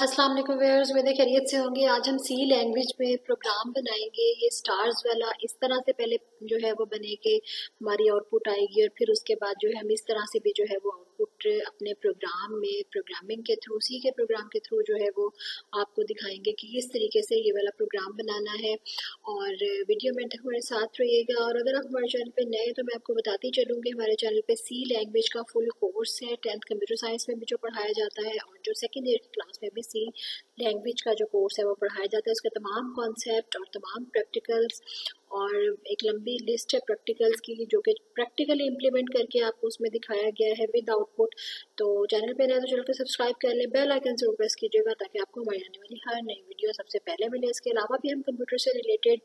अस्सलाम वालेकुम व्यूअर्स, उम्मीद है खैरियत से होंगे। आज हम सी लैंग्वेज में प्रोग्राम बनाएंगे। ये स्टार्स वाला इस तरह से पहले जो है वो बने के हमारी आउटपुट आएगी और फिर उसके बाद जो है हम इस तरह से भी जो है वो आउटपुट अपने प्रोग्राम में प्रोग्रामिंग के थ्रू सी के प्रोग्राम के थ्रू जो है वो आपको दिखाएंगे कि किस तरीके से ये वाला प्रोग्राम बनाना है। और वीडियो में तक हमारे साथ रहिएगा। और अगर आप हमारे चैनल पे नए तो मैं आपको बताती चलूँगी, हमारे चैनल पे सी लैंग्वेज का फुल कोर्स है। 10th कंप्यूटर साइंस में भी जो पढ़ाया जाता है और जो सेकेंड ईयर क्लास में भी सी लैंग्वेज का जो कोर्स है वो पढ़ाया जाता है। उसके तमाम कॉन्सेप्ट और तमाम प्रैक्टिकल्स और एक लंबी लिस्ट है प्रैक्टिकल्स की जो कि प्रैक्टिकली इम्प्लीमेंट करके आपको उसमें दिखाया गया है विद आउटपुट। तो चैनल पे नए तो चैनल को सब्सक्राइब कर लें, बेल आइकन जरूर प्रेस कीजिएगा ताकि आपको हमारी आने वाली हर नई वीडियो सबसे पहले मिले। इसके अलावा भी हम कंप्यूटर से रिलेटेड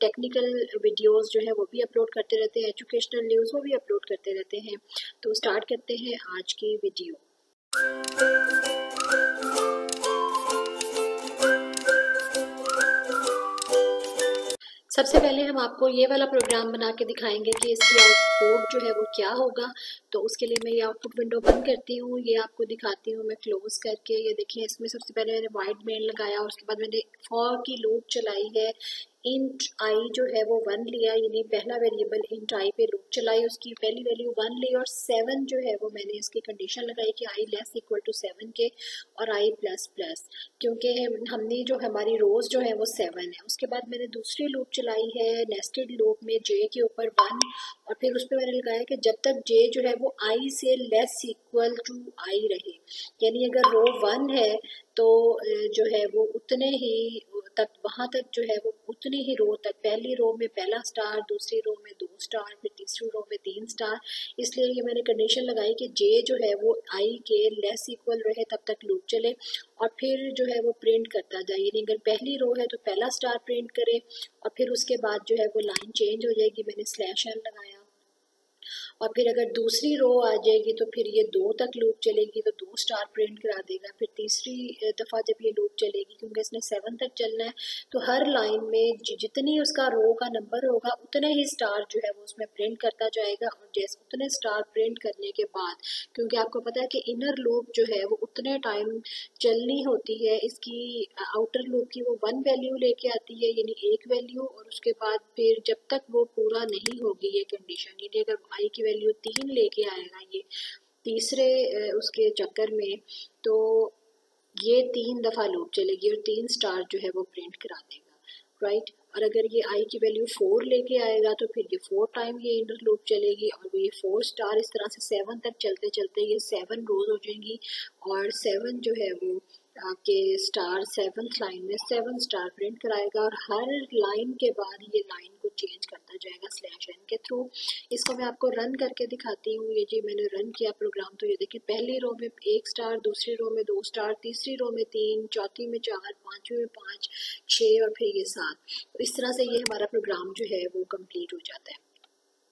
टेक्निकल वीडियोस जो है वो भी अपलोड करते रहते हैं, एजुकेशनल न्यूज़ वो भी अपलोड करते रहते हैं। तो स्टार्ट करते हैं आज की वीडियो। सबसे पहले हम आपको ये वाला प्रोग्राम बना के दिखाएंगे कि इसकी आउटपुट जो है वो क्या होगा। तो उसके लिए मैं ये आउटपुट विंडो बंद करती हूँ, ये आपको दिखाती हूँ मैं क्लोज करके। ये देखिए, इसमें सबसे पहले मैंने वाइट मेन लगाया और उसके बाद मैंने फॉर की लूप चलाई है। इंट आई जो है वो 1 लिया, यानी पहला वेरिएबल इंट आई पे लूप चलाई, उसकी पहली वैल्यू 1 ली और 7 जो है वो मैंने इसकी कंडीशन लगाई कि आई लेस इक्वल टू 7 के और आई प्लस प्लस, क्योंकि हमने जो हमारी रोज जो है वो 7 है। उसके बाद मैंने दूसरी लूप चलाई है नेस्टेड लूप में जे के ऊपर 1 और फिर उस पर मैंने लगाया कि जब तक जे जो है वो आई से लेस इक्वल टू आई रहे, यानी अगर रो 1 है तो जो है वो उतने ही तक वहां तक जो है वो उतनी ही रो तक, पहली रो में पहला स्टार, दूसरी रो में 2 स्टार, फिर तीसरी रो में 3 स्टार। इसलिए ये मैंने कंडीशन लगाई कि जे जो है वो आई के लेस इक्वल रहे तब तक लूप चले और फिर जो है वो प्रिंट करता जाए, यानी अगर पहली रो है तो पहला स्टार प्रिंट करे और फिर उसके बाद जो है वो लाइन चेंज हो जाएगी। मैंने स्लैश एन लगाया और फिर अगर दूसरी रो आ जाएगी तो फिर ये 2 तक लूप चलेगी तो 2 स्टार प्रिंट करा देगा। फिर तीसरी दफ़ा जब ये लूप चलेगी, क्योंकि इसने 7 तक चलना है, तो हर लाइन में जितनी उसका रो का नंबर होगा उतने ही स्टार जो है वो उसमें प्रिंट करता जाएगा। और जैसे उतने स्टार प्रिंट करने के बाद, क्योंकि आपको पता है कि इनर लूप जो है वो उतने टाइम चलनी होती है, इसकी आउटर लूप की वो 1 वैल्यू लेके आती है, यानी एक वैल्यू, और उसके बाद फिर जब तक वो पूरा नहीं होगी ये कंडीशन, यानी अगर आई की वैल्यू 3 लेके आएगा ये तीसरे उसके चक्कर में, तो ये 3 दफ़ा लूप चलेगी और 3 स्टार जो है वो प्रिंट करा देगा, राइट। और अगर ये आई की वैल्यू 4 लेके आएगा तो फिर ये 4 टाइम ये इंटर लूप चलेगी और ये 4 स्टार इस तरह से 7 तक चलते चलते ये 7 रोज हो जाएंगी और 7 जो है वो आपके स्टार 7th लाइन में 7 स्टार प्रिंट कराएगा और हर लाइन के बाद ये लाइन को चेंज करता जाएगा स्लैश एन के थ्रू। इसको मैं आपको रन करके दिखाती हूँ। ये जी मैंने रन किया प्रोग्राम, तो ये देखिए पहली रो में 1 स्टार, दूसरी रो में 2 स्टार, तीसरी रो में 3, चौथी में 4, पांचवी में 5, 6 और फिर ये 7। तो इस तरह से ये हमारा प्रोग्राम जो है वो कंप्लीट हो जाता है,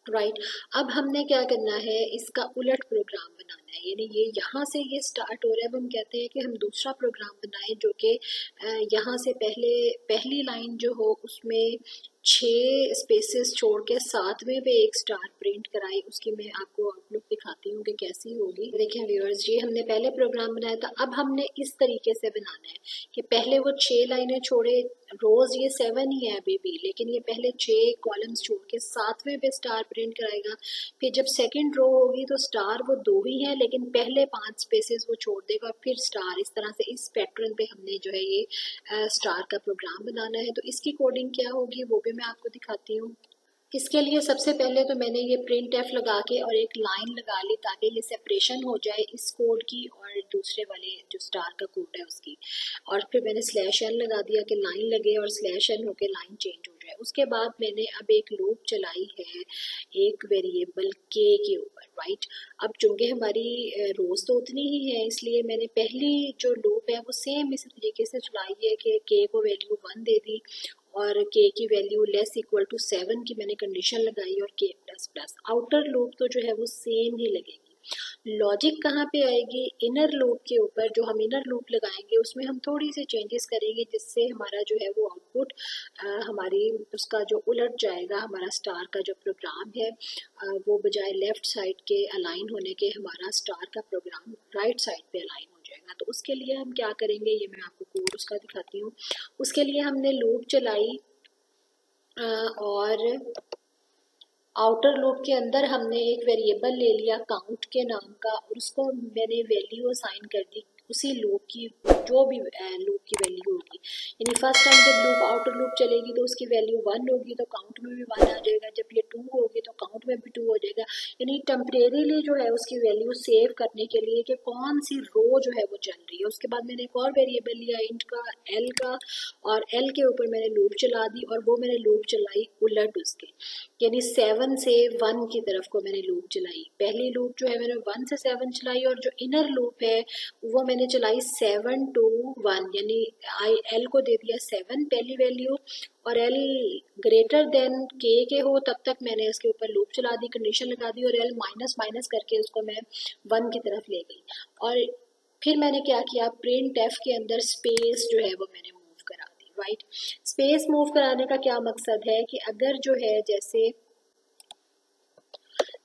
राइट। अब हमने क्या करना है, इसका उलट प्रोग्राम बनाना है, यानी ये यहाँ से ये स्टार्ट हो रहा है। अब हम कहते हैं कि हम दूसरा प्रोग्राम बनाएं जो कि यहाँ से पहले पहली लाइन जो हो उसमें 6 स्पेसेस छोड़ के 7वें पे 1 स्टार प्रिंट कराए। उसकी मैं आपको आउटलुक दिखाती हूँ कि कैसी होगी। देखिए व्यूअर्स, ये हमने पहले प्रोग्राम बनाया था, अब हमने इस तरीके से बनाना है कि पहले वो 6 लाइनें छोड़े, रोज ये 7 ही है अभी भी, लेकिन ये पहले 6 कॉलम्स छोड़ के 7वें पे स्टार प्रिंट कराएगा। फिर जब सेकंड रो होगी तो स्टार वो 2 ही है लेकिन पहले 5 स्पेसेस वो छोड़ देगा और फिर स्टार। इस तरह से इस पैटर्न पे हमने जो है ये स्टार का प्रोग्राम बनाना है। तो इसकी कोडिंग क्या होगी वो भी मैं आपको दिखाती हूँ। इसके लिए सबसे पहले तो मैंने ये प्रिंट एफ लगा के और एक लाइन लगा ली ताकि ये सेपरेशन हो जाए इस कोड की और दूसरे वाले जो स्टार का कोड है उसकी। और फिर मैंने स्लैश एन लगा दिया कि लाइन लगे और स्लैश एन होके लाइन चेंज हो जाए। उसके बाद मैंने अब एक लूप चलाई है एक वेरिएबल के ऊपर, राइट। अब चूंकि हमारी रोज तो उतनी ही है, इसलिए मैंने पहली जो लूप है वो सेम इसी तरीके से चलाई है कि के को वैल्यू 1 दे दी और के की वैल्यू लेस इक्वल टू 7 की मैंने कंडीशन लगाई और के प्लस प्लस। आउटर लूप तो जो है वो सेम ही लगेगी। लॉजिक कहाँ पे आएगी, इनर लूप के ऊपर। जो हम इनर लूप लगाएंगे उसमें हम थोड़ी सी चेंजेस करेंगे जिससे हमारा जो है वो आउटपुट हमारी उसका जो उलट जाएगा। हमारा स्टार का जो प्रोग्राम है वो बजाय लेफ्ट साइड के अलाइन होने के हमारा स्टार का प्रोग्राम राइट साइड पे अलाइन हो जाएगा। तो उसके लिए हम क्या करेंगे, ये मैं आपको कोड उसका दिखाती हूँ। उसके लिए हमने लूप चलाई और आउटर लूप के अंदर हमने एक वेरिएबल ले लिया काउंट के नाम का, और उसको मैंने वैल्यू असाइन कर दी उसी लूप की, जो भी लूप की वैल्यू होगी। यानी फर्स्ट टाइम जब लूप आउटर लूप चलेगी तो उसकी वैल्यू 1 होगी तो काउंट में भी 1 आ जाएगा, जब ये 2 होगी तो काउंट में भी 2 हो जाएगा। यानी टेम्परेरीली जो है उसकी वैल्यू सेव करने के लिए कि कौन सी रो जो है वो चल रही है। उसके बाद मैंने एक और वेरिएबल लिया इंट का, एल का, और एल के ऊपर मैंने लूप चला दी, और वो मैंने लूप चलाई उलट उसके, यानी 7 से 1 की तरफ को मैंने लूप चलाई। पहली लूप जो है मैंने 1 से 7 चलाई, और जो इनर लूप है वो मैंने चलाई 7 to 1, यानी आई एल को दे दिया 7 पहली वैल्यू, और एल ग्रेटर देन के हो तब तक मैंने इसके ऊपर लूप चला दी, कंडीशन लगा दी, और एल माइनस माइनस करके उसको मैं 1 की तरफ ले गई। और फिर मैंने क्या किया, प्रिंट एफ के अंदर स्पेस जो है वो मैंने मूव करा दी। राइट, स्पेस मूव कराने का क्या मकसद है कि अगर जो है जैसे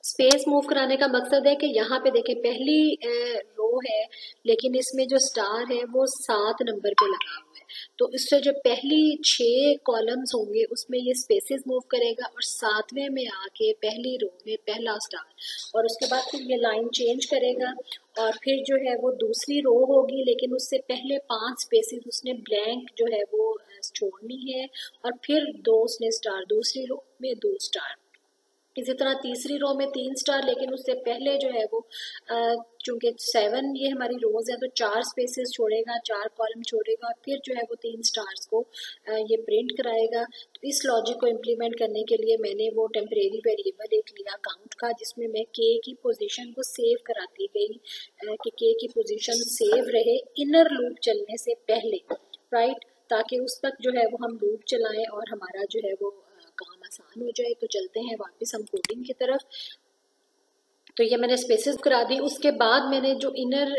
स्पेस मूव कराने का मकसद है कि यहाँ पे देखें पहली रो है, लेकिन इसमें जो स्टार है वो 7 नंबर पे लगा हुआ है, तो इससे जो पहली 6 कॉलम्स होंगे उसमें ये स्पेसेस मूव करेगा, और 7वें में आके पहली रो में पहला स्टार, और उसके बाद फिर ये लाइन चेंज करेगा, और फिर जो है वो दूसरी रो होगी, लेकिन उससे पहले 5 स्पेसेस उसने ब्लैंक जो है वो छोड़नी है, और फिर 2 उसने स्टार, दूसरी रो में 2 स्टार। इसी तरह तीसरी रो में 3 स्टार, लेकिन उससे पहले जो है वो चूंकि 7 ये हमारी रोज है तो 4 स्पेसेस छोड़ेगा, 4 कॉलम छोड़ेगा, और फिर जो है वो 3 स्टार्स को ये प्रिंट कराएगा। तो इस लॉजिक को इम्प्लीमेंट करने के लिए मैंने वो टेम्परेरी वेरिएबल एक लिया काउंट का, जिसमें मैं के की पोजीशन को सेव कराती गई कि के की पोजीशन सेव रहे इनर लूप चलने से पहले। राइट, ताकि उस तक जो है वो हम लूप चलाएं और हमारा जो है वो काम आसान हो जाए। तो चलते हैं वापस हम कोडिंग की तरफ। तो ये मैंने स्पेसेस करा दी, उसके बाद मैंने जो इनर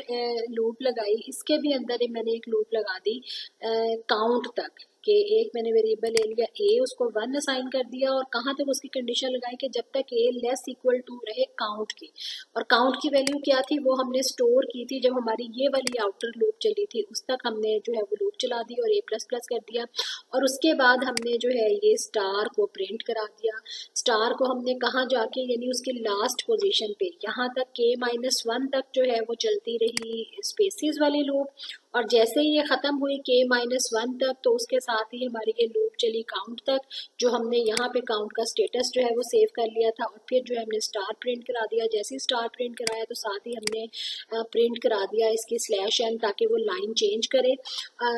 लूप लगाई इसके भी अंदर ही मैंने एक लूप लगा दी काउंट तक, कि एक मैंने वेरिएबल ले लिया ए, उसको 1 असाइन कर दिया, और कहाँ तक उसकी कंडीशन लगाई कि जब तक ए लेस इक्वल टू रहे काउंट की। और काउंट की वैल्यू क्या थी, वो हमने स्टोर की थी जब हमारी ये वाली आउटर लूप चली थी, उस तक हमने जो है वो लूप चला दी और ए प्लस प्लस कर दिया। और उसके बाद हमने जो है ये स्टार को प्रिंट करा दिया। स्टार को हमने कहाँ जाके, यानी उसकी लास्ट पोजीशन पे, यहाँ तक k-1 तक जो है वो चलती रही स्पेसिस वाली लूप, और जैसे ही ये खत्म हुई k-1 तक, तो उसके साथ ही हमारी ये लूप चली काउंट तक, जो हमने यहाँ पे काउंट का स्टेटस जो है वो सेव कर लिया था, और फिर जो है हमने स्टार प्रिंट करा दिया। जैसे ही स्टार प्रिंट कराया तो साथ ही हमने प्रिंट करा दिया इसकी /n, ताकि वो लाइन चेंज करे।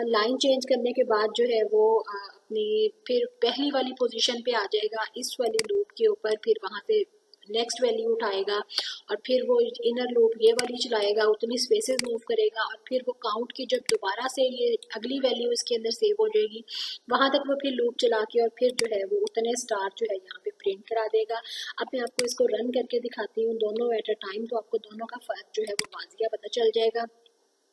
लाइन चेंज करने के बाद जो है वो अपनी फिर पहली वाली पोजीशन पे आ जाएगा इस वाली लूप के ऊपर, फिर वहां से नेक्स्ट वैल्यू उठाएगा, और फिर वो इनर लूप ये वाली चलाएगा, उतनी स्पेसेस मूव करेगा, और फिर वो काउंट की जब दोबारा से ये अगली वैल्यू इसके अंदर सेव हो जाएगी, वहां तक वो फिर लूप चला के और फिर जो है वो उतने स्टार जो है यहाँ पे प्रिंट करा देगा। अब मैं आपको इसको रन करके दिखाती हूँ दोनों एट अ टाइम, तो आपको दोनों का फर्क जो है वो वाजिया पता चल जाएगा।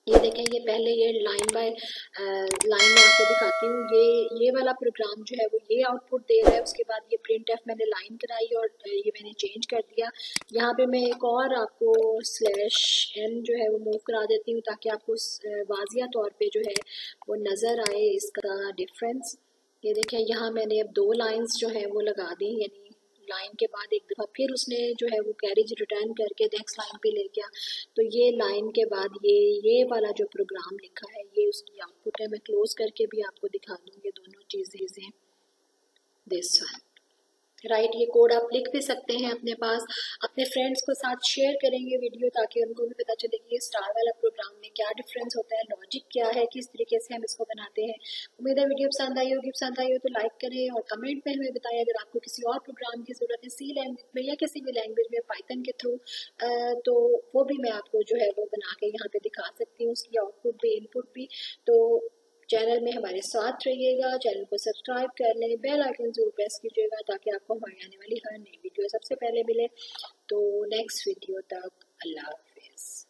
ये देखें, ये पहले ये लाइन बाय लाइन में आपको दिखाती हूँ, ये वाला प्रोग्राम जो है वो ये आउटपुट दे रहा है। उसके बाद ये प्रिंट एफ मैंने लाइन कराई और ये मैंने चेंज कर दिया। यहाँ पे मैं एक और आपको /n जो है वो मूव करा देती हूँ, ताकि आपको वाजिया तौर पे जो है वो नज़र आए इसका डिफरेंस। ये देखें, यहाँ मैंने अब 2 लाइन्स जो है वो लगा दी, यानी लाइन के बाद एक दफ़ा फिर उसने जो है वो कैरेज रिटर्न करके नेक्स्ट लाइन पे ले गया। तो ये लाइन के बाद ये वाला जो प्रोग्राम लिखा है ये उसकी आउटपुट है। मैं क्लोज करके भी आपको दिखा दूंगी दोनों चीज़ें। दिस वन, राइट, ये कोड आप लिख भी सकते हैं अपने पास, अपने फ्रेंड्स को साथ शेयर करेंगे वीडियो, ताकि उनको भी पता चले कि ये स्टार वाला प्रोग्राम में क्या डिफरेंस होता है, लॉजिक क्या है, किस तरीके से हम इसको बनाते हैं। उम्मीद है वीडियो पसंद आई होगी। पसंद आई हो तो लाइक करें और कमेंट में हमें बताएं अगर आपको किसी और प्रोग्राम की ज़रूरत है सी लैंग्वेज में या किसी भी लैंग्वेज में पाइथन के थ्रू, तो वो भी मैं आपको जो है वो बना के यहाँ पे दिखा सकती हूँ, उसकी आउटपुट भी इनपुट भी। तो चैनल में हमारे साथ रहिएगा, चैनल को सब्सक्राइब कर लें, बेल आइकन जरूर प्रेस कीजिएगा ताकि आपको हमारी आने वाली हर नई वीडियो सबसे पहले मिले। तो नेक्स्ट वीडियो तक अल्लाह हाफिज़।